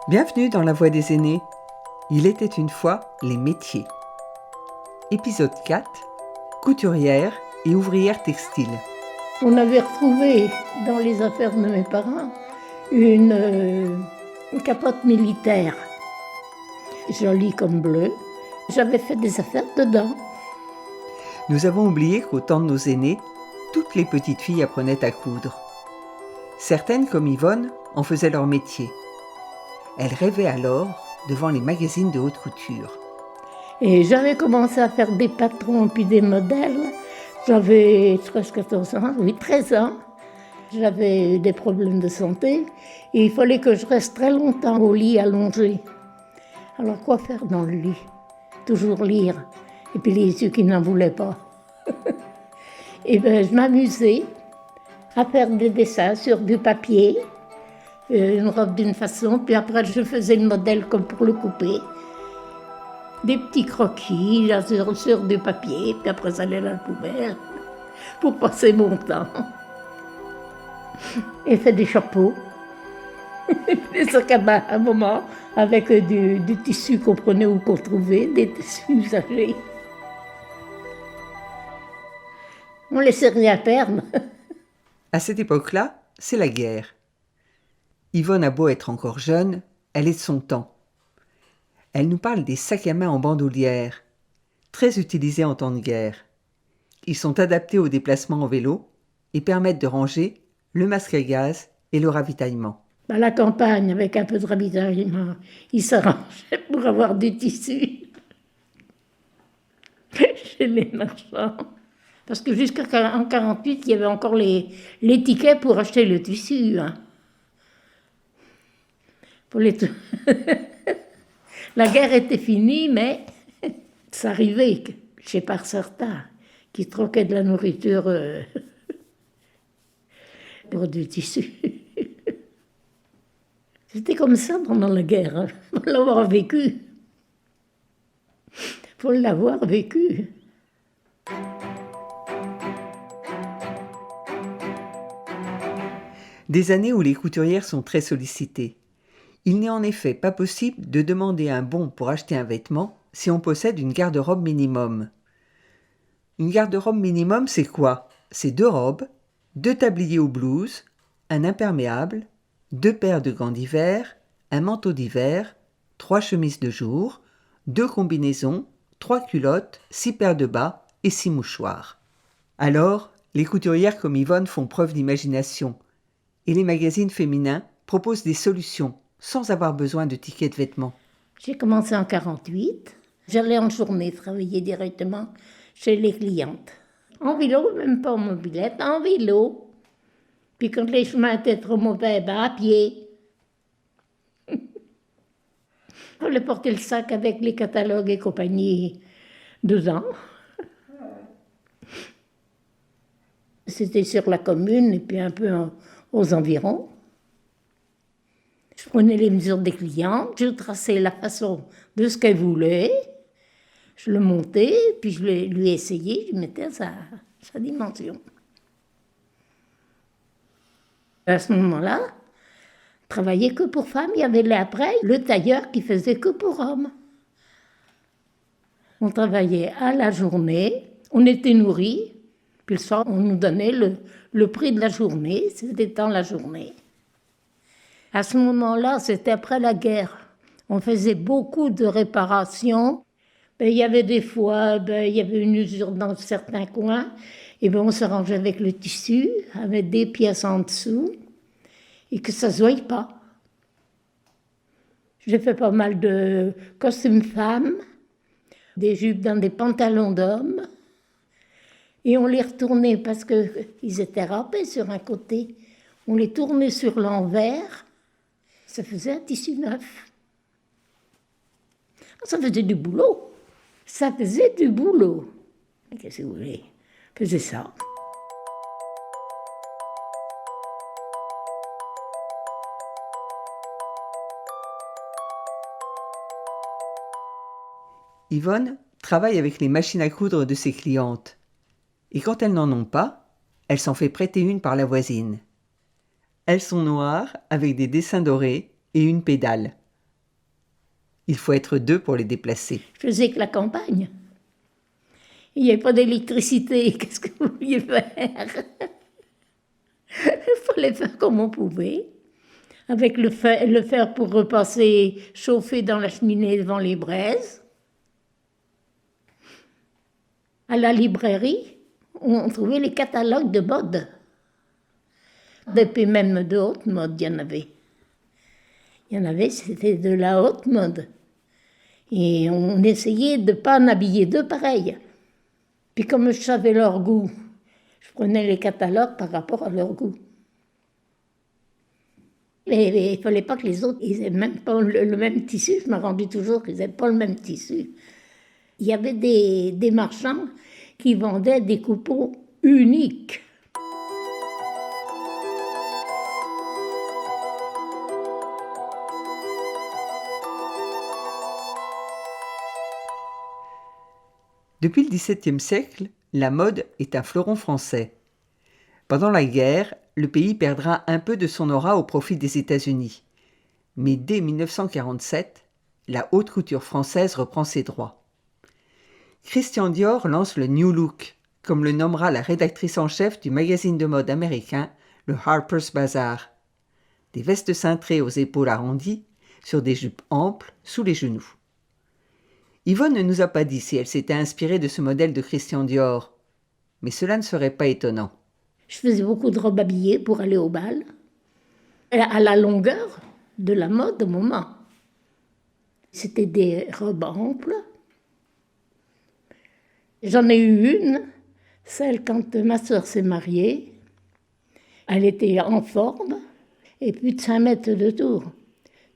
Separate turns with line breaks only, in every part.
Bienvenue dans La Voix des aînés. Il était une fois les métiers. Épisode 4. Couturière et ouvrière textile.
On avait retrouvé dans les affaires de mes parents une capote militaire, jolie comme bleu. J'avais fait des affaires dedans.
Nous avons oublié qu'au temps de nos aînés, toutes les petites filles apprenaient à coudre. Certaines, comme Yvonne, en faisaient leur métier. Elles rêvaient alors devant les magazines de haute couture.
Et j'avais commencé à faire des patrons puis des modèles. J'avais 13-14 ans, oui, 13 ans. J'avais eu des problèmes de santé et il fallait que je reste très longtemps au lit allongé. Alors quoi faire dans le lit? Toujours lire. Et puis les yeux qui n'en voulaient pas. Et bien je m'amusais à faire des dessins sur du papier, une robe d'une façon, puis après je faisais le modèle comme pour le couper. Des petits croquis là, sur du papier, puis après ça allait à la poubelle pour passer mon temps. Et fait des chapeaux, des sacs à main à un moment, avec du tissu qu'on prenait ou qu'on trouvait, des tissus usagés. On laissait rien perdre.
À cette époque-là, c'est la guerre. Yvonne a beau être encore jeune, elle est de son temps. Elle nous parle des sacs à main en bandoulière, très utilisés en temps de guerre. Ils sont adaptés au déplacement en vélo et permettent de ranger le masque à gaz et le ravitaillement.
À la campagne, avec un peu de ravitaillement, ils s'arrangeaient pour avoir du tissu chez les marchands. Parce que jusqu'en 1948, il y avait encore les tickets pour acheter le tissu. Hein. Pour La guerre était finie, mais ça arrivait chez par certains qui troquaient de la nourriture pour du tissu. C'était comme ça pendant la guerre. Hein. Faut l'avoir vécu. Faut l'avoir vécu.
Des années où les couturières sont très sollicitées. Il n'est en effet pas possible de demander un bon pour acheter un vêtement si on possède une garde-robe minimum. Une garde-robe minimum, c'est quoi? C'est 2 robes, 2 tabliers ou blouses, un imperméable, 2 paires de gants d'hiver, un manteau d'hiver, 3 chemises de jour, 2 combinaisons, 3 culottes, 6 paires de bas et 6 mouchoirs. Alors, les couturières comme Yvonne font preuve d'imagination et les magazines féminins proposent des solutions sans avoir besoin de tickets de vêtements.
J'ai commencé en 1948. J'allais en journée travailler directement chez les clientes. En vélo, même pas en mobilette, en vélo. Puis quand les chemins étaient trop mauvais, ben à pied. Il fallait porter le sac avec les catalogues et compagnie 2 ans. C'était sur la commune et puis un peu aux environs. Je prenais les mesures des clientes, je traçais la façon de ce qu'elles voulaient, je le montais, puis je lui essayais, je mettais à sa dimension. À ce moment-là, je travaillais que pour femmes. Il y avait là après le tailleur qui faisait que pour hommes. On travaillait à la journée, on était nourris, puis le soir, on nous donnait le prix de la journée, c'était dans la journée. À ce moment-là, c'était après la guerre. On faisait beaucoup de réparations. Il y avait des fois, il y avait une usure dans certains coins. Et on s'arrangeait avec le tissu, avec des pièces en dessous, et que ça ne se voyait pas. J'ai fait pas mal de costumes femmes, des jupes dans des pantalons d'hommes. Et on les retournait parce qu'ils étaient râpés sur un côté. On les tournait sur l'envers. Ça faisait un tissu neuf. Ça faisait du boulot. Ça faisait du boulot. Qu'est-ce que vous voulez? Faisait ça.
Yvonne travaille avec les machines à coudre de ses clientes. Et quand elles n'en ont pas, elle s'en fait prêter une par la voisine. Elles sont noires, avec des dessins dorés et une pédale. Il faut être 2 pour les déplacer.
Je faisais que la campagne. Il n'y avait pas d'électricité. Qu'est-ce que vous vouliez faire? Il fallait faire comme on pouvait. Avec le fer pour repasser chauffer dans la cheminée devant les braises. À la librairie, on trouvait les catalogues de mode. Depuis même de haute mode, il y en avait. Il y en avait, c'était de la haute mode. Et on essayait de ne pas en habiller 2 pareils. Puis comme je savais leur goût, je prenais les catalogues par rapport à leur goût. Et il ne fallait pas que les autres ils aient même pas le même tissu. Je me rendais toujours qu'ils n'avaient pas le même tissu. Il y avait des marchands qui vendaient des coupons uniques.
Depuis le XVIIe siècle, la mode est un fleuron français. Pendant la guerre, le pays perdra un peu de son aura au profit des États-Unis. Mais dès 1947, la haute couture française reprend ses droits. Christian Dior lance le New Look, comme le nommera la rédactrice en chef du magazine de mode américain, le Harper's Bazaar. Des vestes cintrées aux épaules arrondies, sur des jupes amples sous les genoux. Yvonne ne nous a pas dit si elle s'était inspirée de ce modèle de Christian Dior, mais cela ne serait pas étonnant.
Je faisais beaucoup de robes habillées pour aller au bal, à la longueur de la mode au moment. C'était des robes amples. J'en ai eu une, celle quand ma sœur s'est mariée. Elle était en forme, et plus de 5 mètres de tour,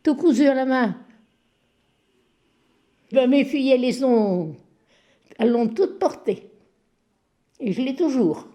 tout cousu à la main. Ben, mes filles, elles l'ont toutes portée. Et je l'ai toujours.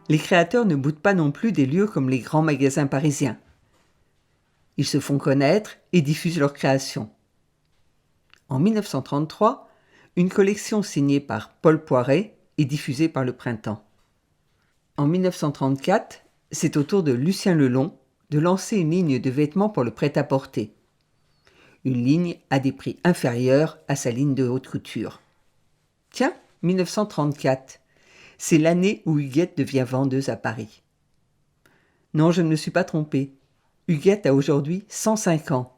Les créateurs ne boudent pas non plus des lieux comme les grands magasins parisiens. Ils se font connaître et diffusent leurs créations. En 1933, une collection signée par Paul Poiret est diffusée par Le Printemps. En 1934, c'est au tour de Lucien Lelon de lancer une ligne de vêtements pour le prêt-à-porter. Une ligne à des prix inférieurs à sa ligne de haute couture. Tiens, 1934. C'est l'année où Huguette devient vendeuse à Paris. Non, je ne me suis pas trompée. Huguette a aujourd'hui 105 ans.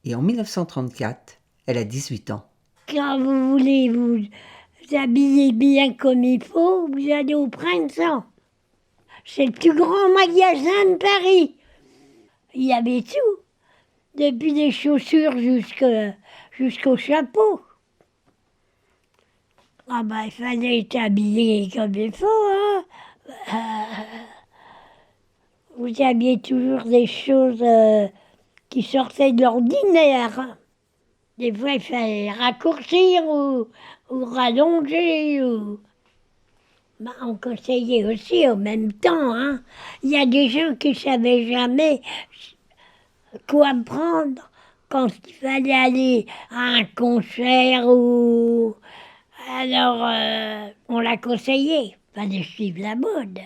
Et en 1934, elle a 18 ans.
Quand vous voulez vous habiller bien comme il faut, vous allez au Printemps. C'est le plus grand magasin de Paris. Il y avait tout. Depuis les chaussures jusqu'au chapeau. Ah ben, il fallait être habillé comme il faut, hein. Vous aviez toujours des choses qui sortaient de l'ordinaire. Des fois, il fallait raccourcir ou rallonger. Ben, on conseillait aussi en même temps, hein. Il y a des gens qui ne savaient jamais quoi prendre quand il fallait aller à un concert ou... Alors, on l'a conseillé, fallait suivre la mode.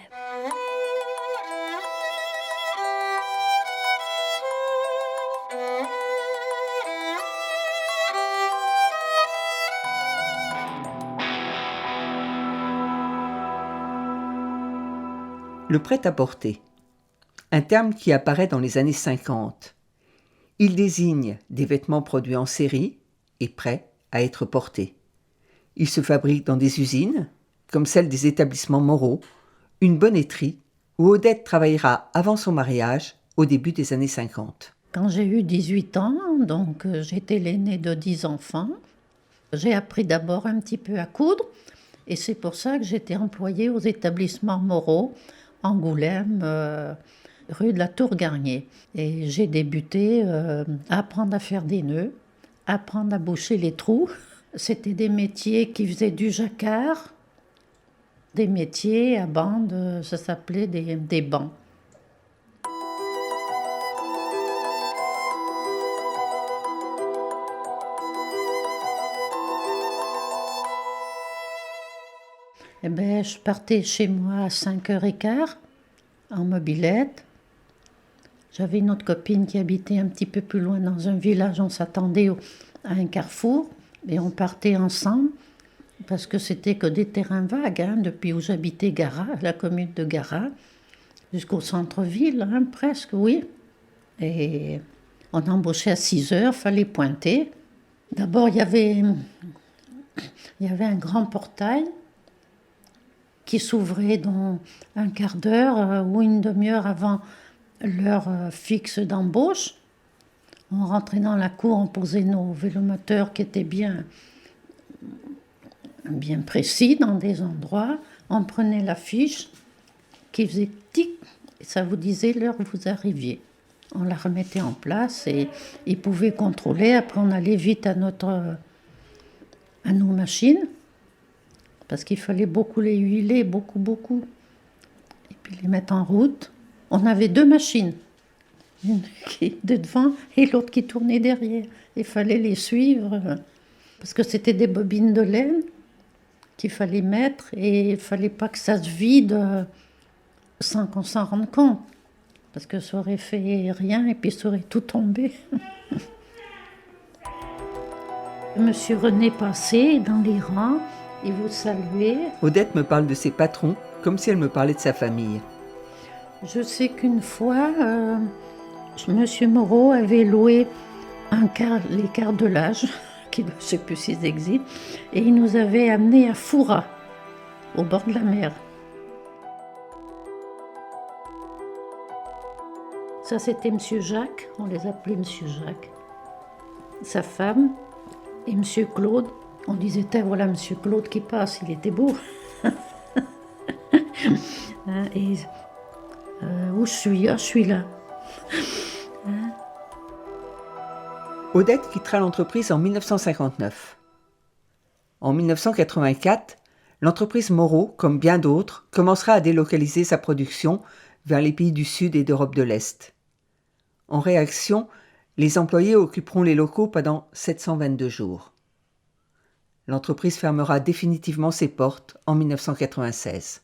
Le prêt-à-porter, un terme qui apparaît dans les années 50. Il désigne des vêtements produits en série et prêts à être portés. Il se fabrique dans des usines, comme celle des établissements Moreau, une bonneterie où Odette travaillera avant son mariage au début des années 50.
Quand j'ai eu 18 ans, donc j'étais l'aînée de 10 enfants, j'ai appris d'abord un petit peu à coudre et c'est pour ça que j'étais employée aux établissements Moreau, Angoulême, rue de la Tour-Garnier. Et j'ai débuté à apprendre à faire des nœuds, apprendre à boucher les trous. C'était des métiers qui faisaient du jacquard, des métiers à bande, ça s'appelait des bancs. Eh ben, je partais chez moi à 5h15 en mobilette. J'avais une autre copine qui habitait un petit peu plus loin dans un village. On s'attendait à un carrefour et on partait ensemble parce que c'était que des terrains vagues, hein, depuis où j'habitais Garat, la commune de Garat, jusqu'au centre-ville, hein, presque, oui. Et on embauchait à 6h, fallait pointer. D'abord, il y avait un grand portail qui s'ouvrait dans un quart d'heure ou une demi-heure avant l'heure fixe d'embauche. On rentrait dans la cour, on posait nos vélomoteurs qui étaient bien précis dans des endroits. On prenait la fiche qui faisait tic, et ça vous disait l'heure où vous arriviez. On la remettait en place et ils pouvaient contrôler. Après, on allait vite à nos machines, parce qu'il fallait beaucoup les huiler, beaucoup. Et puis les mettre en route. On avait 2 machines, une qui était devant et l'autre qui tournait derrière. Il fallait les suivre, parce que c'était des bobines de laine qu'il fallait mettre et il ne fallait pas que ça se vide sans qu'on s'en rende compte. Parce que ça aurait fait rien et puis ça aurait tout tombé. Monsieur René passait dans les rangs. Il vous saluait.
Odette me parle de ses patrons comme si elle me parlait de sa famille.
Je sais qu'une fois, Monsieur Moreau avait loué les cartelages, qui je ne sais plus s'ils existent, et il nous avait amenés à Fouras, au bord de la mer. Ça, c'était Monsieur Jacques, on les appelait Monsieur Jacques. Sa femme et Monsieur Claude. On disait, voilà Monsieur Claude qui passe, il était beau. Et où je suis? Je suis là.
Odette quittera l'entreprise en 1959. En 1984, l'entreprise Moreau, comme bien d'autres, commencera à délocaliser sa production vers les pays du Sud et d'Europe de l'Est. En réaction, les employés occuperont les locaux pendant 722 jours. L'entreprise fermera définitivement ses portes en 1996.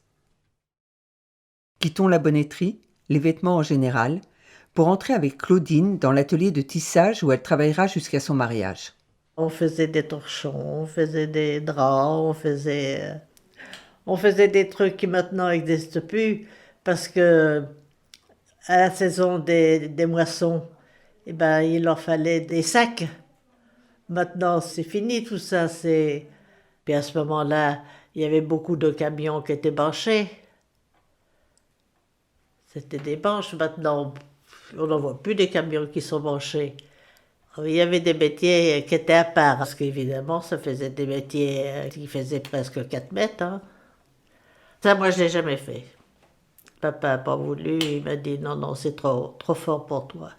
Quittons la bonneterie, les vêtements en général, pour entrer avec Claudine dans l'atelier de tissage où elle travaillera jusqu'à son mariage.
On faisait des torchons, on faisait des draps, on faisait des trucs qui maintenant n'existent plus parce que à la saison des moissons, eh ben, il leur fallait des sacs. Maintenant, c'est fini tout ça. Puis à ce moment-là, il y avait beaucoup de camions qui étaient bâchés. C'était des bâches. Maintenant, on n'en voit plus des camions qui sont bâchés. Il y avait des métiers qui étaient à part, parce qu'évidemment, ça faisait des métiers qui faisaient presque 4 mètres. Hein. Ça, moi, je ne l'ai jamais fait. Papa n'a pas voulu, il m'a dit non, c'est trop fort pour toi.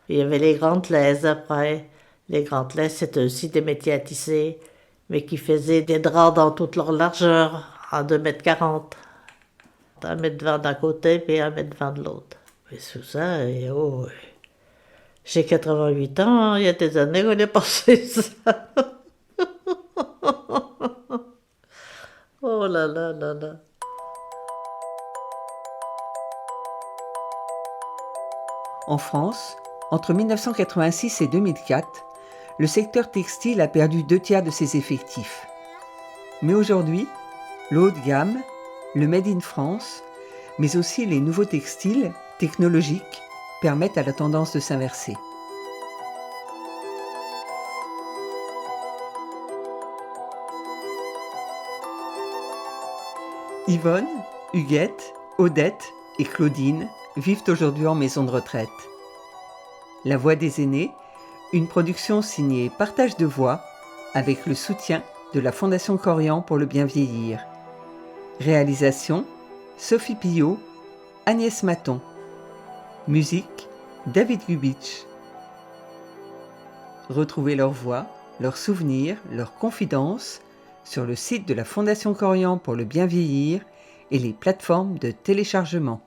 Il y avait les grandes laises après. Les grandes laises, c'était aussi des métiers à tisser, mais qui faisaient des draps dans toute leur largeur, en 2,40 m. 1,20 m d'un côté, puis 1,20 m de l'autre. Et tout ça, j'ai 88 ans, il y a des années où j'ai pensé ça. Oh là là là là.
En France, entre 1986 et 2004, le secteur textile a perdu 2/3 de ses effectifs. Mais aujourd'hui, le haut de gamme, le Made in France, mais aussi les nouveaux textiles technologiques permettent à la tendance de s'inverser. Yvonne, Huguette, Odette et Claudine vivent aujourd'hui en maison de retraite. La Voix des aînés, une production signée Partage de Voix avec le soutien de la Fondation Corian pour le bien vieillir. Réalisation Sophie Pillot, Agnès Maton. Musique David Gubitsch. Retrouvez leurs voix, leurs souvenirs, leurs confidences sur le site de la Fondation Corian pour le bien vieillir et les plateformes de téléchargement.